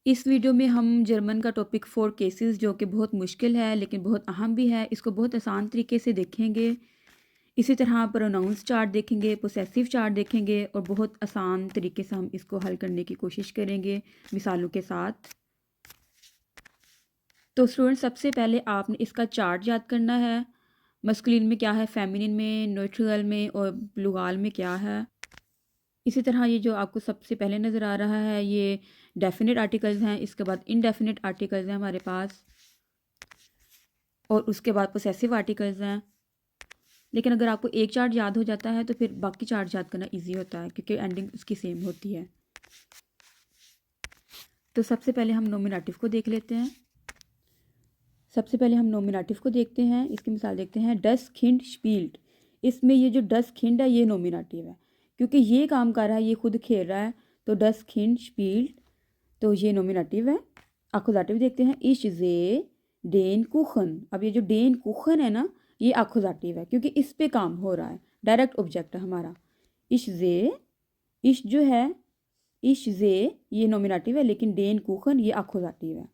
इस वीडियो में हम जर्मन का टॉपिक 4 केसेस जो कि बहुत मुश्किल है लेकिन बहुत अहम भी है, इसको बहुत आसान तरीके से देखेंगे। इसी तरह प्रोनाउंस चार्ट देखेंगे, पोसेसिव चार्ट देखेंगे और बहुत आसान तरीके से हम इसको हल करने की कोशिश करेंगे मिसालों के साथ। तो स्टूडेंट, सबसे पहले आपने इसका चार्ट याद करना है। मस्कुलिन में क्या है, फेमिनिन में, न्यूट्रल में और प्लूरल में क्या है। इसी तरह ये जो आपको सबसे पहले नज़र आ रहा है ये डेफिनेट आर्टिकल्स हैं, इसके बाद इनडेफिनेट आर्टिकल्स हैं हमारे पास और उसके बाद पोसेसिव आर्टिकल्स हैं। लेकिन अगर आपको एक चार्ट याद हो जाता है तो फिर बाकी चार्ट याद करना इजी होता है क्योंकि एंडिंग उसकी सेम होती है। तो सबसे पहले हम नॉमिनेटिव को देख लेते हैं। सबसे पहले हम नॉमिनेटिव को देखते हैं। इसकी मिसाल देखते हैं, डस खिंड स्पील्ड। इसमें ये जो डस खिंड है ये नॉमिनेटिव है क्योंकि ये काम कर रहा है, ये खुद खेल रहा है। तो डस खिंड स्पील्ड, तो ये नॉमिनेटिव है। आखुजाटिव देखते हैं, इश जे डेन कुखन। अब ये जो डेन कुखन है ना, ये आखुजाटिव है क्योंकि इस पे काम हो रहा है, डायरेक्ट ऑब्जेक्ट है हमारा। इश जे, इश जो है, इश जे ये नॉमिनेटिव है लेकिन डेन कुखन ये आखुजाटिव है।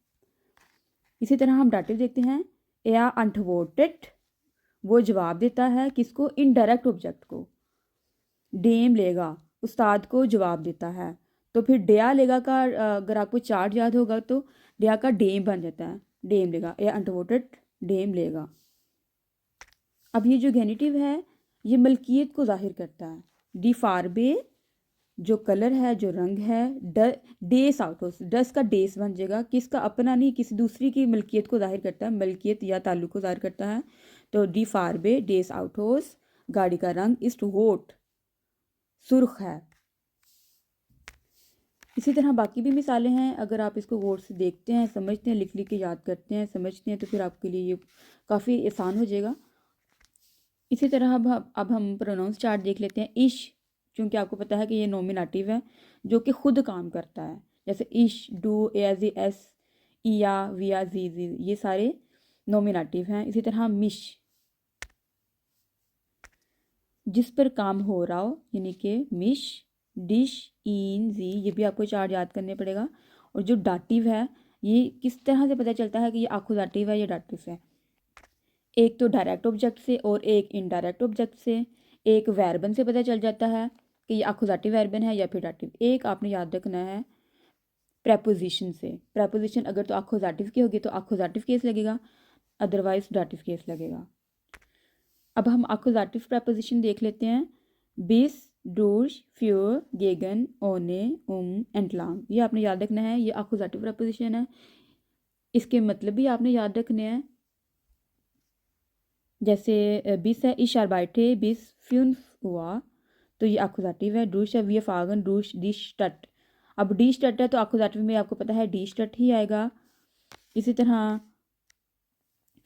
इसी तरह हम डाटिव देखते हैं, या अंटवोटेड, वो जवाब देता है किसको, इनडायरेक्ट ऑब्जेक्ट को। डेम लेगा, उस्ताद को जवाब देता है। तो फिर डया लेगा का अगर आपको चार्ट याद होगा तो डया का डेम बन जाता है, डेम लेगा या अंटवोटेड डेम लेगा। अब ये जो गेनिटिव है ये मलकियत को जाहिर करता है। डी फारबे जो कलर है, जो रंग है, डेस आउटोस, डस का डेस बन जाएगा, किसका, अपना नहीं, किसी दूसरी की मलकियत को जाहिर करता है, मलकियत या ताल्लुक को जाहिर करता है। तो डी फारबे डेस आउटोस, गाड़ी का रंग इस्ट वोट, सुर्ख है। इसी तरह बाकी भी मिसालें हैं। अगर आप इसको गौर से देखते हैं, समझते हैं, लिख लिख के याद करते हैं, समझते हैं, तो फिर आपके लिए ये काफ़ी आसान हो जाएगा। इसी तरह अब हम प्रोनाउंस चार्ट देख लेते हैं। इश, क्योंकि आपको पता है कि ये नॉमिनेटिव है जो कि खुद काम करता है, जैसे इश, डू, एज, एस, इया, विया, जी, ये सारे नॉमिनेटिव हैं। इसी तरह मिश, जिस पर काम हो रहा हो, यानी कि मिश, डिश, इन, जी, ये भी आपको चार्ट याद करने पड़ेगा। और जो डाटिव है ये किस तरह से पता चलता है कि ये आखुजाटिव है या डाटिव है। एक तो डायरेक्ट ऑब्जेक्ट से और एक इनडायरेक्ट ऑब्जेक्ट से। एक वर्बन से पता चल जाता है कि ये आखुजाटिव वर्बन है या फिर डाटिव। एक आपने याद रखना है प्रेपोजिशन से। प्रेपोजिशन अगर तो आखुजाटिव की होगी तो आखुजाटिव केस लगेगा, अदरवाइज डाटिव केस लगेगा। अब हम आखुजाटिव प्रेपोजिशन देख लेते हैं। बिस, डूश, फ्योर, गेगन, ओने, एंटलांग, ये आपने याद रखना है, ये आखुजाटिव प्रेपोजिशन है। इसके मतलब भी आपने याद रखने हैं। जैसे बिस है, इश आर्बाइटे बिस फ्यून हुआ, तो ये आखुजाटिव है। डूश है, वी फागन डूश डी स्टट। अब डी स्टट है तो आखुजाटिव में आपको पता है डी स्टट ही आएगा। इसी तरह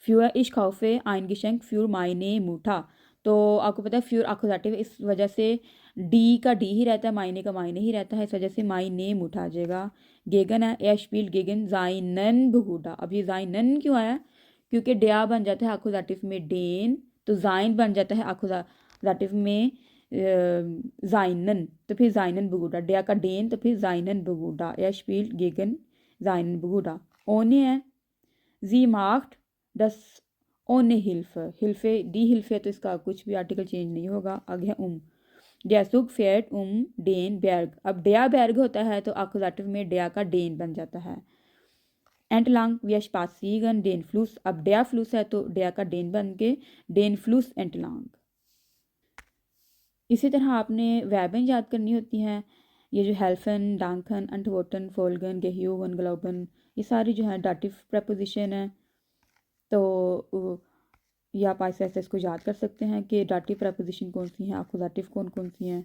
फ्यूर इश खाउफे आइन गिशंक फ्यूर मायने मूठा, तो आपको पता है फ्यूर आखुजाटिव है, इस वजह से डी का डी ही रहता है, मायने का मायने ही रहता है, इस वजह से मायने मूठा आ जाएगा। गेगन है, या स्पील गेगन जाइनन बगूडा। अब ये जाइनन क्यों आया, क्योंकि डया बन जाता है आखुजाटिव में डेन, तो जाइन बन जाता है आखुजाटिव में जाइनन, तो फिर जाइनन बगूडा, डया का डेन, तो फिर जाइनन बगूडा, या स्पील गेगन जाइनन बगूडा। ओने है, जी मार्क्ड दस ओने हिल्फ, हिल्फे डी हिल्फे, तो इसका कुछ भी आर्टिकल चेंज नहीं होगा। आगे है डैसुग फेट डेन बैर्ग। अब डया बैर्ग होता है तो आकुजाटिव में डया का डेन बन जाता है। एंटलांग व्यशपासीगन डेन फ्लूस, अब डया फ्लूस है तो डया का डेन बन के डेन फ्लूस एंटलांग। इसी तरह आपने वैबन याद करनी होती हैं। ये जो हेल्फन, डांकन, अंटवोटन, फोल्गन, गेह्यूवन, ग्लोबन, ये सारी जो है डाटिव प्रपोजिशन है। तो ये आप ऐसे ऐसे इसको याद कर सकते हैं कि डाटिव प्रपोजिशन कौन सी हैं, आकुजाटिव कौन कौन सी हैं।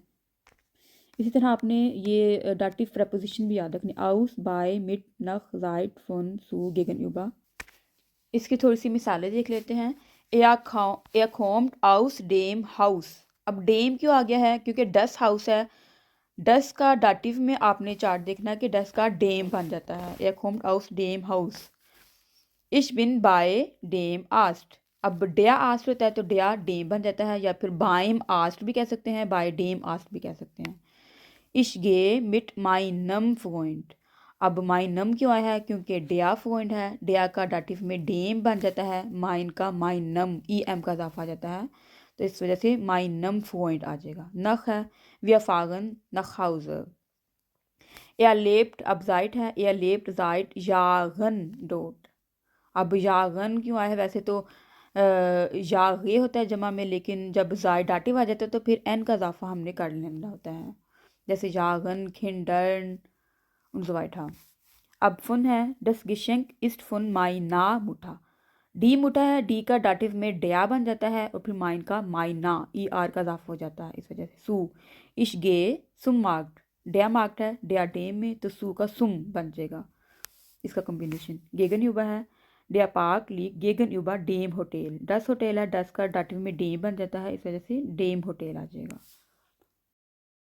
इसी तरह आपने ये डाटिव प्रपोजिशन भी याद रखनी, आउस, बाय, मिट, नख, जाइट, फन, सू, गेगन, युबा। इसकी थोड़ी सी मिसालें देख लेते हैं। ए खोम्ड आउस डेम हाउस। अब डेम क्यों आ गया है, क्योंकि डस हाउस है। डस का डाटिव में आपने चार्ट देखना है कि डस का डेम बन जाता है, ए खोम्ड आउस डेम हाउस। इश बिन बाय डेम आस्ट, अब डया आस्ट होता है तो डया डेम बन जाता है, या फिर बाइम आस्ट भी कह सकते हैं, बाय डेम आस्ट भी कह सकते हैं। इश गे मिट माई नम फ्रोइंट, अब माइन नम क्यों आया है? क्योंकि डेया फ्लुएंट है, डेया का डाटिव में डेम बन जाता है, माइन का माइन नम ई एम का इजाफा आ जाता है, तो इस वजह से माइन नम फ्लुएंट आ जाएगा। नख है वी फागन नख हाउजर। एयर लेप्ट अब जाइट है, एयर लेप्ट जाइट यागन डोट। अब यागन क्यों आया है? वैसे तो यागे होता है जमा में, लेकिन जब जाय डाटिव आ जाता है तो फिर एन का इजाफा हमने कर लेना होता है, जैसे यागन खिंडर्न und so weiter। अब फुन है दस गिशेंक इस्ट फुन माई ना मुठा। डी मुठा है, डी का डाटिव में डया बन जाता है और फिर माइन का माई ना ई आर का इजाफा हो जाता है, इस वजह से सू। इश गे सुम मार्क्ड, डया मार्क्ड है, डया डेम में, तो सू का सुम बन जाएगा, इसका कॉम्बिनेशन। गेगन युबा है, डया पार्क लीक गेगन युबा डेम होटल। डस होटल है, डस का डाटिव में डेम बन जाता है, इस वजह से डेम होटल आ जाएगा।